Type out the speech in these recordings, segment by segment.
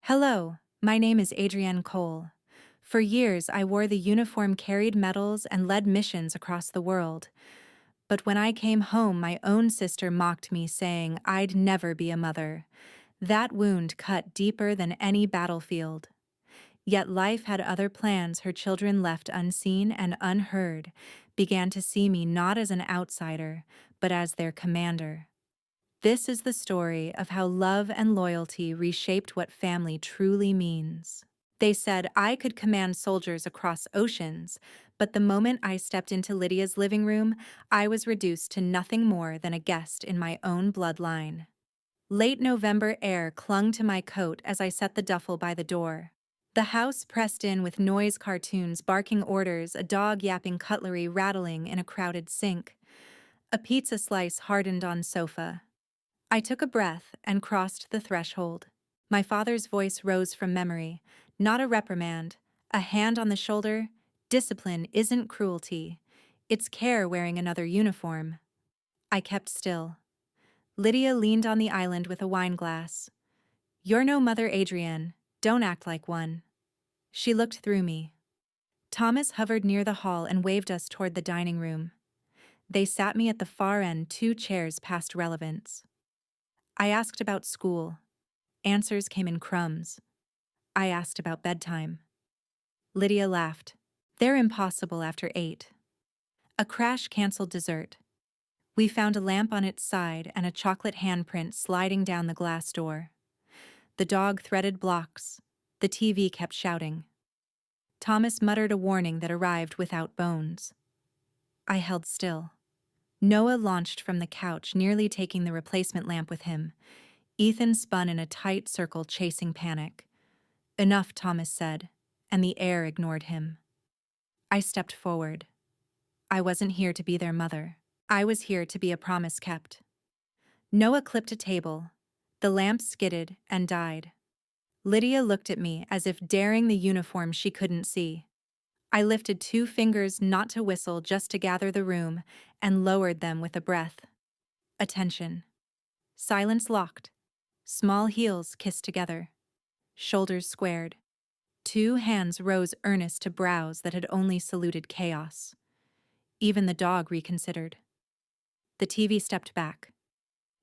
Hello, my name is Adrienne Cole. For years, I wore the uniform, carried medals, and led missions across the world. But when I came home, my own sister mocked me, saying I'd never be a mother. That wound cut deeper than any battlefield. Yet life had other plans. Her children, left unseen and unheard, began to see me not as an outsider, but as their commander. This is the story of how love and loyalty reshaped what family truly means. They said I could command soldiers across oceans, but the moment I stepped into Lydia's living room, I was reduced to nothing more than a guest in my own bloodline. Late November air clung to my coat as I set the duffel by the door. The house pressed in with noise, cartoons barking orders, a dog yapping, cutlery rattling in a crowded sink. A pizza slice hardened on sofa. I took a breath and crossed the threshold. My father's voice rose from memory, not a reprimand, a hand on the shoulder. Discipline isn't cruelty. It's care wearing another uniform. I kept still. Lydia leaned on the island with a wine glass. You're no mother, Adrienne. Don't act like one. She looked through me. Thomas hovered near the hall and waved us toward the dining room. They sat me at the far end, 2 chairs past relevance. I asked about school. Answers came in crumbs. I asked about bedtime. Lydia laughed. They're impossible after 8. A crash canceled dessert. We found a lamp on its side and a chocolate handprint sliding down the glass door. The dog threaded blocks. The TV kept shouting. Thomas muttered a warning that arrived without bones. I held still. Noah launched from the couch, nearly taking the replacement lamp with him. Ethan spun in a tight circle, chasing panic. Enough, Thomas said, and the air ignored him. I stepped forward. I wasn't here to be their mother. I was here to be a promise kept. Noah clipped a table. The lamp skidded and died. Lydia looked at me as if daring the uniform she couldn't see. I lifted 2 fingers, not to whistle, just to gather the room, and lowered them with a breath. Attention. Silence locked. Small heels kissed together. Shoulders squared. 2 hands rose earnest to brows that had only saluted chaos. Even the dog reconsidered. The TV stepped back.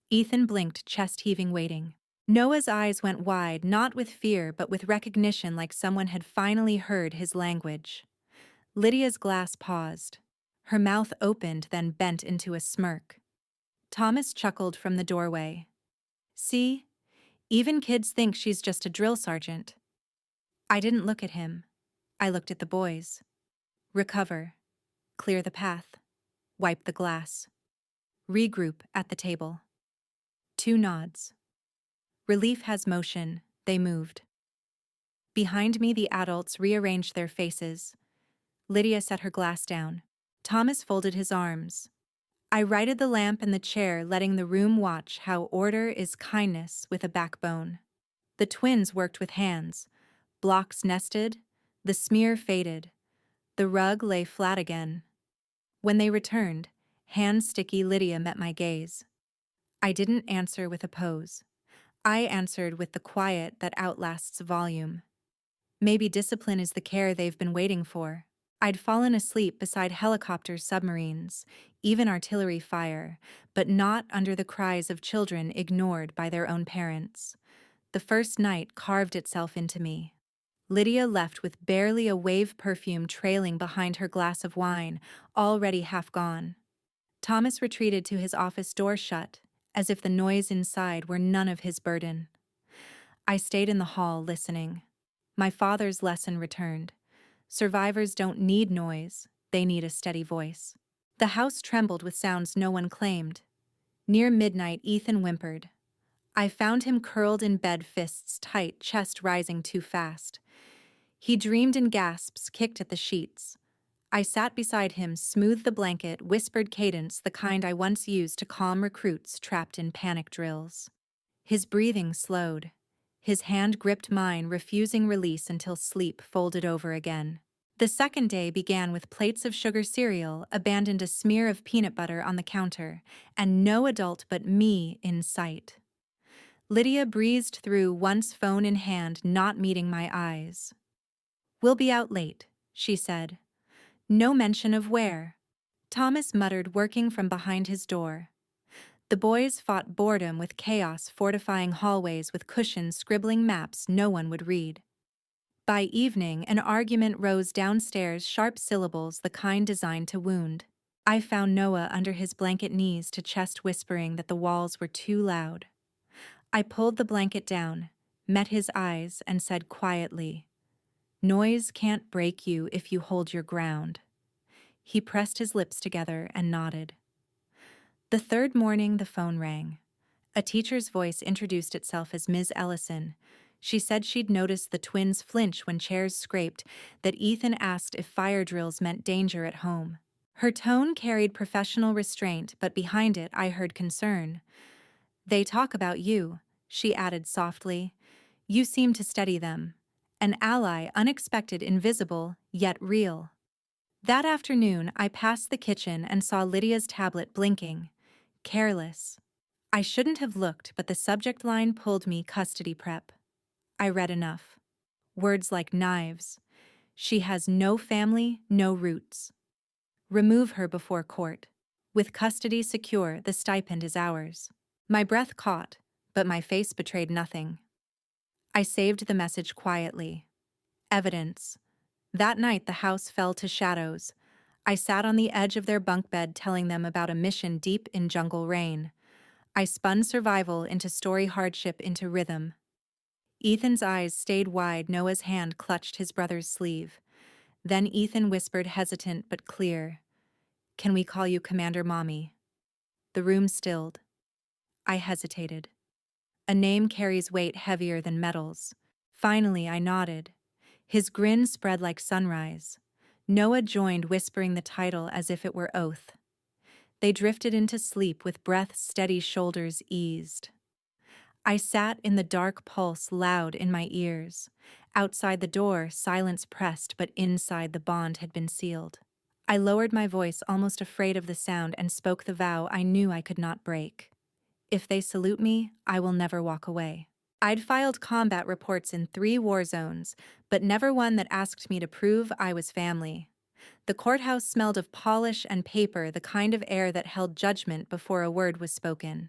Ethan blinked, chest heaving, waiting. Noah's eyes went wide, not with fear but with recognition, like someone had finally heard his language. Lydia's glass paused. Her mouth opened, then bent into a smirk. Thomas chuckled from the doorway. See? Even kids think she's just a drill sergeant. I didn't look at him. I looked at the boys. Recover. Clear the path. Wipe the glass. Regroup at the table. 2 nods. Relief has motion. They moved. Behind me, the adults rearranged their faces. Lydia set her glass down. Thomas folded his arms. I righted the lamp and the chair, letting the room watch how order is kindness with a backbone. The twins worked with hands. Blocks nested. The smear faded. The rug lay flat again. When they returned, hands sticky, Lydia met my gaze. I didn't answer with a pose. I answered with the quiet that outlasts volume. Maybe discipline is the care they've been waiting for. I'd fallen asleep beside helicopters, submarines, even artillery fire, but not under the cries of children ignored by their own parents. The first night carved itself into me. Lydia left with barely a wave perfume trailing behind her glass of wine, already half gone. Thomas retreated to his office, door shut, as if the noise inside were none of his burden. I stayed in the hall, listening. My father's lesson returned. Survivors don't need noise, they need a steady voice. The house trembled with sounds no one claimed. Near midnight, Ethan whimpered. I found him curled in bed, fists tight, chest rising too fast. He dreamed in gasps, kicked at the sheets. I sat beside him, smoothed the blanket, whispered cadence, the kind I once used to calm recruits trapped in panic drills. His breathing slowed. His hand gripped mine, refusing release until sleep folded over again. The second day began with plates of sugar cereal, abandoned, a smear of peanut butter on the counter, and no adult but me in sight. Lydia breezed through, once phone in hand, not meeting my eyes. "We'll be out late," she said. No mention of where. Thomas muttered, working from behind his door. The boys fought boredom with chaos, fortifying hallways with cushions, scribbling maps no one would read. By evening, an argument rose downstairs, sharp syllables, the kind designed to wound. I found Noah under his blanket, knees to chest, whispering that the walls were too loud. I pulled the blanket down, met his eyes, and said quietly, "Noise can't break you if you hold your ground." He pressed his lips together and nodded. The third morning, the phone rang. A teacher's voice introduced itself as Ms. Ellison. She said she'd noticed the twins flinch when chairs scraped, that Ethan asked if fire drills meant danger at home. Her tone carried professional restraint, but behind it I heard concern. "They talk about you," she added softly. "You seem to study them. An ally, unexpected, invisible, yet real." That afternoon, I passed the kitchen and saw Lydia's tablet blinking. Careless. I shouldn't have looked, but the subject line pulled me: custody prep. I read enough. Words like knives. She has no family, no roots. Remove her before court. With custody secure, the stipend is ours. My breath caught, but my face betrayed nothing. I saved the message quietly. Evidence. That night the house fell to shadows. I sat on the edge of their bunk bed, telling them about a mission deep in jungle rain. I spun survival into story, hardship into rhythm. Ethan's eyes stayed wide, Noah's hand clutched his brother's sleeve. Then Ethan whispered, hesitant but clear, "Can we call you Commander Mommy?" The room stilled. I hesitated. A name carries weight heavier than metals. Finally I nodded. His grin spread like sunrise. Noah joined, whispering the title as if it were oath. They drifted into sleep with breath steady, shoulders eased. I sat in the dark, pulse loud in my ears. Outside the door, silence pressed, but inside the bond had been sealed. I lowered my voice, almost afraid of the sound, and spoke the vow I knew I could not break. If they salute me, I will never walk away. I'd filed combat reports in 3 war zones, but never one that asked me to prove I was family. The courthouse smelled of polish and paper, the kind of air that held judgment before a word was spoken.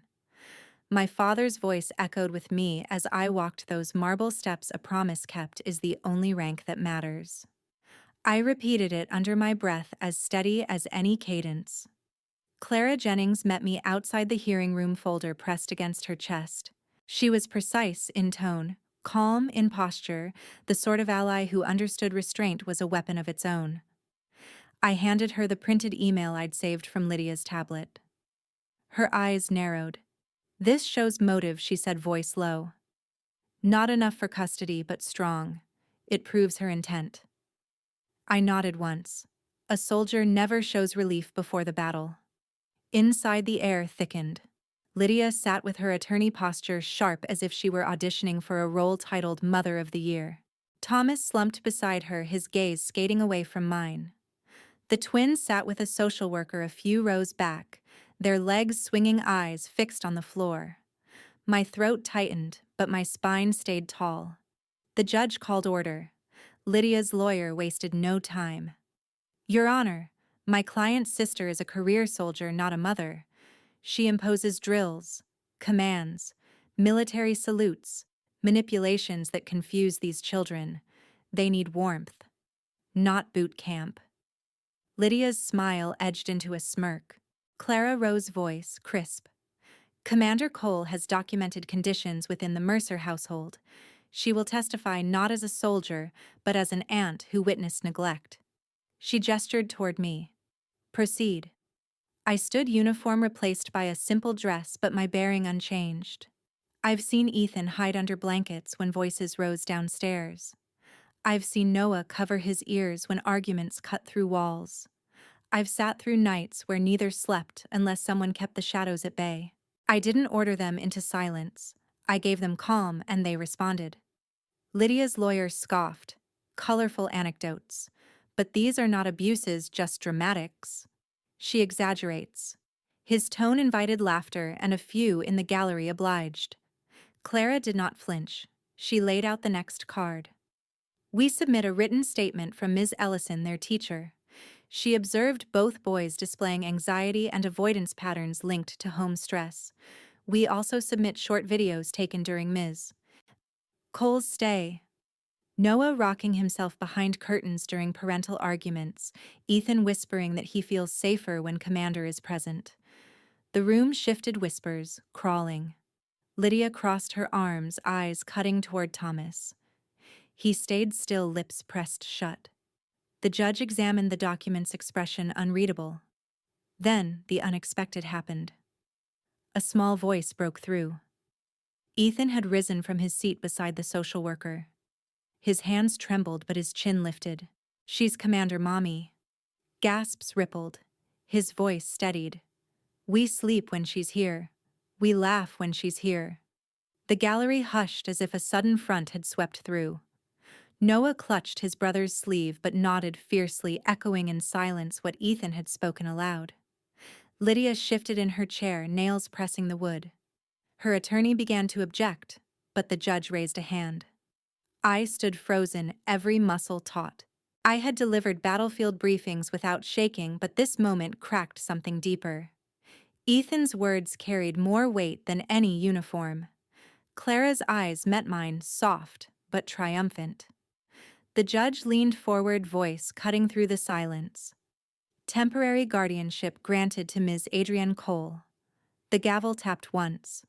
My father's voice echoed with me as I walked those marble steps. A promise kept is the only rank that matters. I repeated it under my breath, as steady as any cadence. Clara Jennings met me outside the hearing room, folder pressed against her chest. She was precise in tone, calm in posture, the sort of ally who understood restraint was a weapon of its own. I handed her the printed email I'd saved from Lydia's tablet. Her eyes narrowed. "This shows motive," she said, voice low. "Not enough for custody, but strong. It proves her intent." I nodded once. A soldier never shows relief before the battle. Inside, the air thickened. Lydia sat with her attorney posture sharp, as if she were auditioning for a role titled Mother of the Year. Thomas slumped beside her, his gaze skating away from mine. The twins sat with a social worker a few rows back, their legs swinging, eyes fixed on the floor. My throat tightened, but my spine stayed tall. The judge called order. Lydia's lawyer wasted no time. "Your Honor, my client's sister is a career soldier, not a mother. She imposes drills, commands, military salutes, manipulations that confuse these children. They need warmth, not boot camp." Lydia's smile edged into a smirk. Clara Rose's voice, crisp. "Commander Cole has documented conditions within the Mercer household. She will testify not as a soldier, but as an aunt who witnessed neglect." She gestured toward me. "Proceed." I stood, uniform replaced by a simple dress, but my bearing unchanged. I've seen Ethan hide under blankets when voices rose downstairs. I've seen Noah cover his ears when arguments cut through walls. I've sat through nights where neither slept unless someone kept the shadows at bay. I didn't order them into silence. I gave them calm, and they responded. Lydia's lawyer scoffed. "Colorful anecdotes. But these are not abuses, just dramatics." She exaggerates. His tone invited laughter, and a few in the gallery obliged. Clara did not flinch. She laid out the next card. We submit a written statement from Ms. Ellison, their teacher. She observed both boys displaying anxiety and avoidance patterns linked to home stress. We also submit short videos taken during Ms. Cole's stay. Noah rocking himself behind curtains during parental arguments, Ethan whispering that he feels safer when Commander is present. The room shifted whispers, crawling. Lydia crossed her arms, eyes cutting toward Thomas. He stayed still, lips pressed shut. The judge examined the document's expression unreadable. Then the unexpected happened. A small voice broke through. Ethan had risen from his seat beside the social worker. His hands trembled, but his chin lifted. "She's Commander Mommy." Gasps rippled. His voice steadied. "We sleep when she's here. We laugh when she's here." The gallery hushed as if a sudden front had swept through. Noah clutched his brother's sleeve but nodded fiercely, echoing in silence what Ethan had spoken aloud. Lydia shifted in her chair, nails pressing the wood. Her attorney began to object, but the judge raised a hand. I stood frozen, every muscle taut. I had delivered battlefield briefings without shaking, but this moment cracked something deeper. Ethan's words carried more weight than any uniform. Clara's eyes met mine, soft but triumphant. The judge leaned forward, voice cutting through the silence. "Temporary guardianship granted to Ms. Adrienne Cole." The gavel tapped once.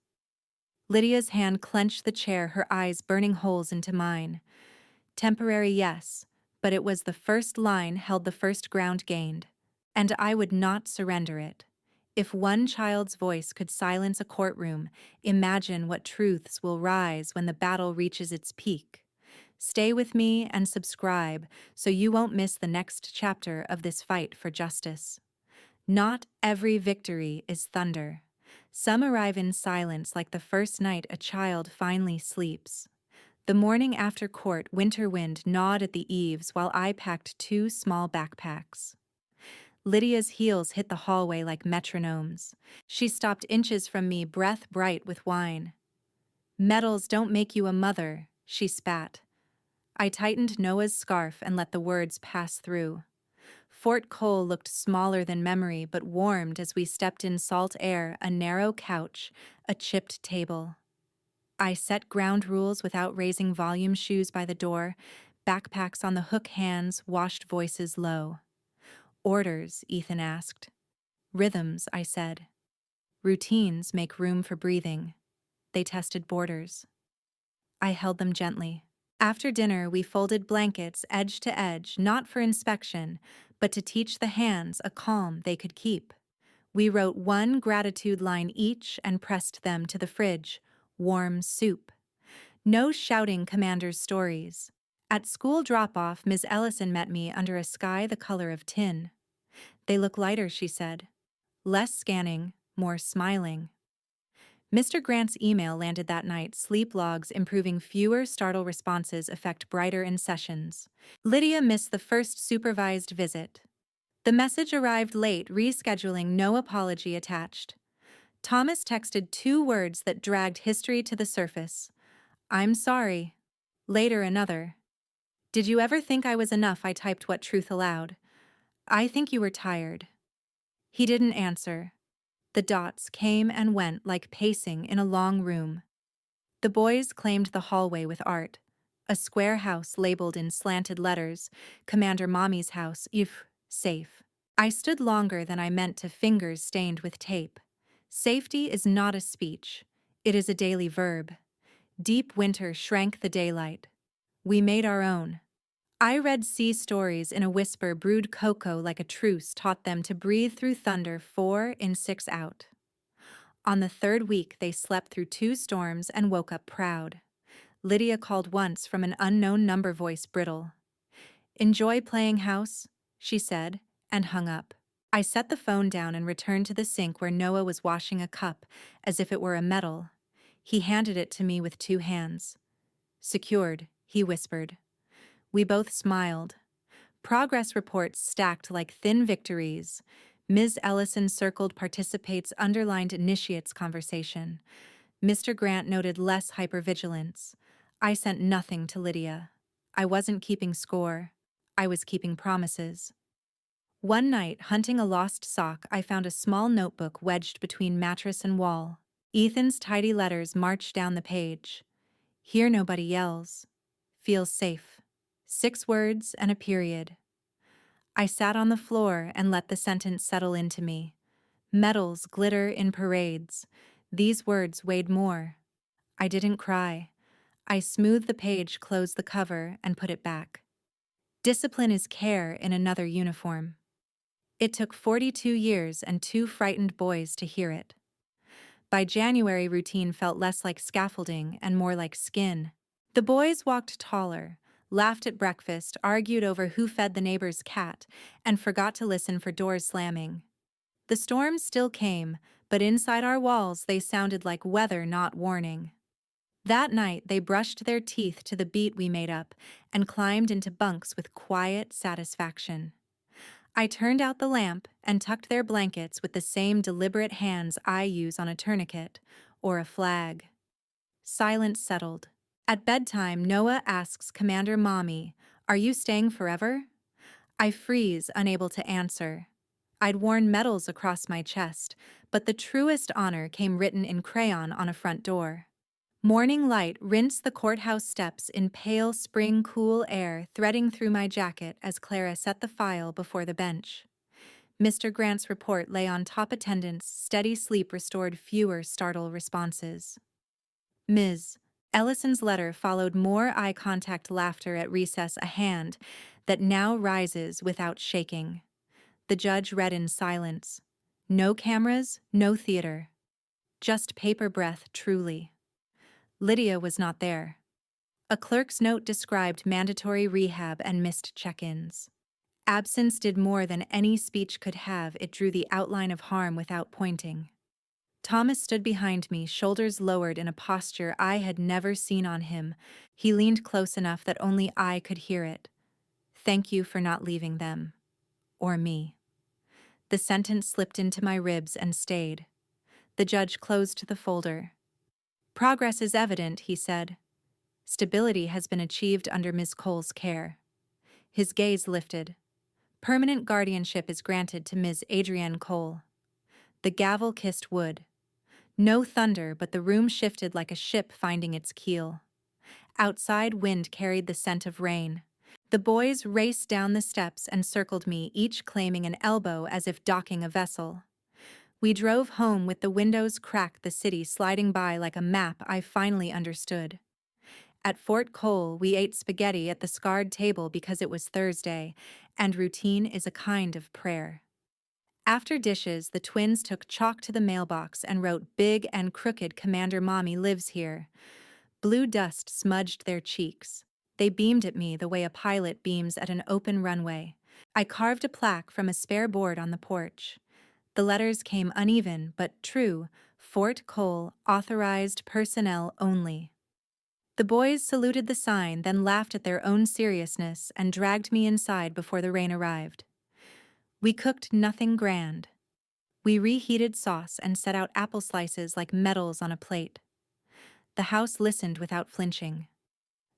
Lydia's hand clenched the chair, her eyes burning holes into mine. Temporary, yes, but it was the first line held the first ground gained. And I would not surrender it. If one child's voice could silence a courtroom, imagine what truths will rise when the battle reaches its peak. Stay with me and subscribe so you won't miss the next chapter of this fight for justice. Not every victory is thunder. Some arrive in silence, like the first night a child finally sleeps. The morning after court, winter wind gnawed at the eaves while I packed 2 small backpacks. Lydia's heels hit the hallway like metronomes. She stopped inches from me, breath bright with wine. "Medals don't make you a mother," she spat. I tightened Noah's scarf and let the words pass through. Fort Cole looked smaller than memory, but warmed as we stepped in salt air, a narrow couch, a chipped table. I set ground rules without raising volume, shoes by the door, backpacks on the hook, hands, washed voices low. "Orders," Ethan asked. "Rhythms," I said. "Routines make room for breathing." They tested borders. I held them gently. After dinner, we folded blankets edge to edge, not for inspection, but to teach the hands a calm they could keep. We wrote 1 gratitude line each and pressed them to the fridge. Warm soup. No shouting Commander's stories. At school drop-off, Ms. Ellison met me under a sky the color of tin. "They look lighter," she said. "Less scanning, more smiling." Mr. Grant's email landed that night, sleep logs improving, fewer startle responses, effect brighter in sessions. Lydia missed the first supervised visit. The message arrived late, rescheduling, no apology attached. Thomas texted 2 words that dragged history to the surface. "I'm sorry." Later another. "Did you ever think I was enough?" I typed what truth aloud. "I think you were tired." He didn't answer. The dots came and went like pacing in a long room. The boys claimed the hallway with art. A square house labeled in slanted letters, "Commander Mommy's house, if safe." I stood longer than I meant to, fingers stained with tape. Safety is not a speech. It is a daily verb. Deep winter shrank the daylight. We made our own. I read sea stories in a whisper, brewed cocoa like a truce, taught them to breathe through thunder, 4 in, 6 out. On the 3rd week, they slept through 2 storms and woke up proud. Lydia called once from an unknown number, voice brittle. "Enjoy playing house," she said, and hung up. I set the phone down and returned to the sink where Noah was washing a cup, as if it were a medal. He handed it to me with 2 hands. "Secured," he whispered. We both smiled. Progress reports stacked like thin victories. Ms. Ellison circled participates, underlined initiates conversation. Mr. Grant noted less hypervigilance. I sent nothing to Lydia. I wasn't keeping score. I was keeping promises. One night, hunting a lost sock, I found a small notebook wedged between mattress and wall. Ethan's tidy letters marched down the page. Here nobody yells. Feels safe. 6 words and a period. I sat on the floor and let the sentence settle into me. Medals glitter in parades. These words weighed more. I didn't cry. I smoothed the page, closed the cover, and put it back. Discipline is care in another uniform. It took 42 years and 2 frightened boys to hear it. By January, routine felt less like scaffolding and more like skin. The boys walked taller, laughed at breakfast, argued over who fed the neighbor's cat, and forgot to listen for doors slamming. The storms still came, but inside our walls they sounded like weather, not warning. That night they brushed their teeth to the beat we made up and climbed into bunks with quiet satisfaction. I turned out the lamp and tucked their blankets with the same deliberate hands I use on a tourniquet or a flag. Silence settled. At bedtime, Noah asks Commander Mommy, "Are you staying forever?" I freeze, unable to answer. I'd worn medals across my chest, but the truest honor came written in crayon on a front door. Morning light rinsed the courthouse steps in pale spring cool air threading through my jacket as Clara set the file before the bench. Mr. Grant's report lay on top attendants. Steady sleep restored fewer startled responses. Ms. Ellison's letter followed more eye contact, laughter at recess, a hand that now rises without shaking. The judge read in silence. No cameras, no theater. Just paper breath, truly. Lydia was not there. A clerk's note described mandatory rehab and missed check-ins. Absence did more than any speech could have. It drew the outline of harm without pointing. Thomas stood behind me, shoulders lowered in a posture I had never seen on him. He leaned close enough that only I could hear it. Thank you for not leaving them. Or me. The sentence slipped into my ribs and stayed. The judge closed the folder. Progress is evident, he said. Stability has been achieved under Ms. Cole's care. His gaze lifted. Permanent guardianship is granted to Ms. Adrienne Cole. The gavel kissed wood. No thunder, but the room shifted like a ship finding its keel. Outside, wind carried the scent of rain. The boys raced down the steps and circled me, each claiming an elbow as if docking a vessel. We drove home with the windows cracked, the city sliding by like a map I finally understood. At Fort Cole, we ate spaghetti at the scarred table because it was Thursday, and routine is a kind of prayer. After dishes, the twins took chalk to the mailbox and wrote big and crooked, "Commander Mommy lives here." Blue dust smudged their cheeks. They beamed at me the way a pilot beams at an open runway. I carved a plaque from a spare board on the porch. The letters came uneven but true. Fort Cole, authorized personnel only. The boys saluted the sign, then laughed at their own seriousness and dragged me inside before the rain arrived. We cooked nothing grand. We reheated sauce and set out apple slices like medals on a plate. The house listened without flinching.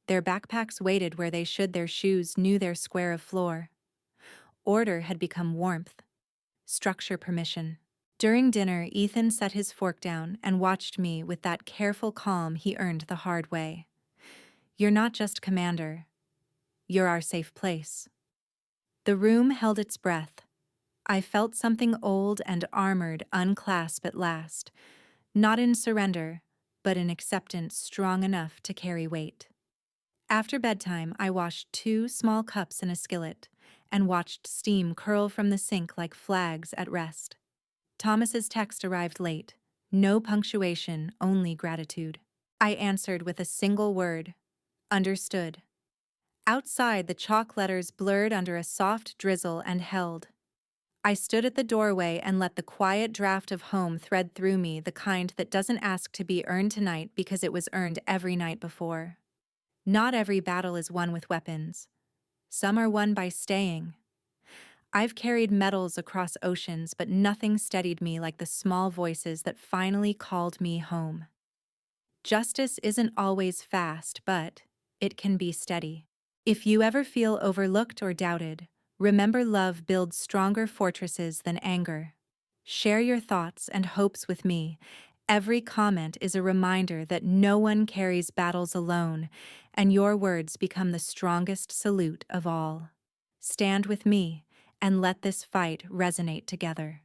Their backpacks waited where they should, their shoes knew their square of floor. Order had become warmth. Structure, permission. During dinner, Ethan set his fork down and watched me with that careful calm he earned the hard way. You're not just commander. You're our safe place. The room held its breath. I felt something old and armored unclasp at last, not in surrender, but in acceptance strong enough to carry weight. After bedtime, I washed 2 small cups in a skillet and watched steam curl from the sink like flags at rest. Thomas's text arrived late. No punctuation, only gratitude. I answered with a single word. Understood. Outside, the chalk letters blurred under a soft drizzle and held. I stood at the doorway and let the quiet draft of home thread through me, the kind that doesn't ask to be earned tonight because it was earned every night before. Not every battle is won with weapons. Some are won by staying. I've carried medals across oceans, but nothing steadied me like the small voices that finally called me home. Justice isn't always fast, but it can be steady. If you ever feel overlooked or doubted, remember love builds stronger fortresses than anger. Share your thoughts and hopes with me. Every comment is a reminder that no one carries battles alone, and your words become the strongest salute of all. Stand with me and let this fight resonate together.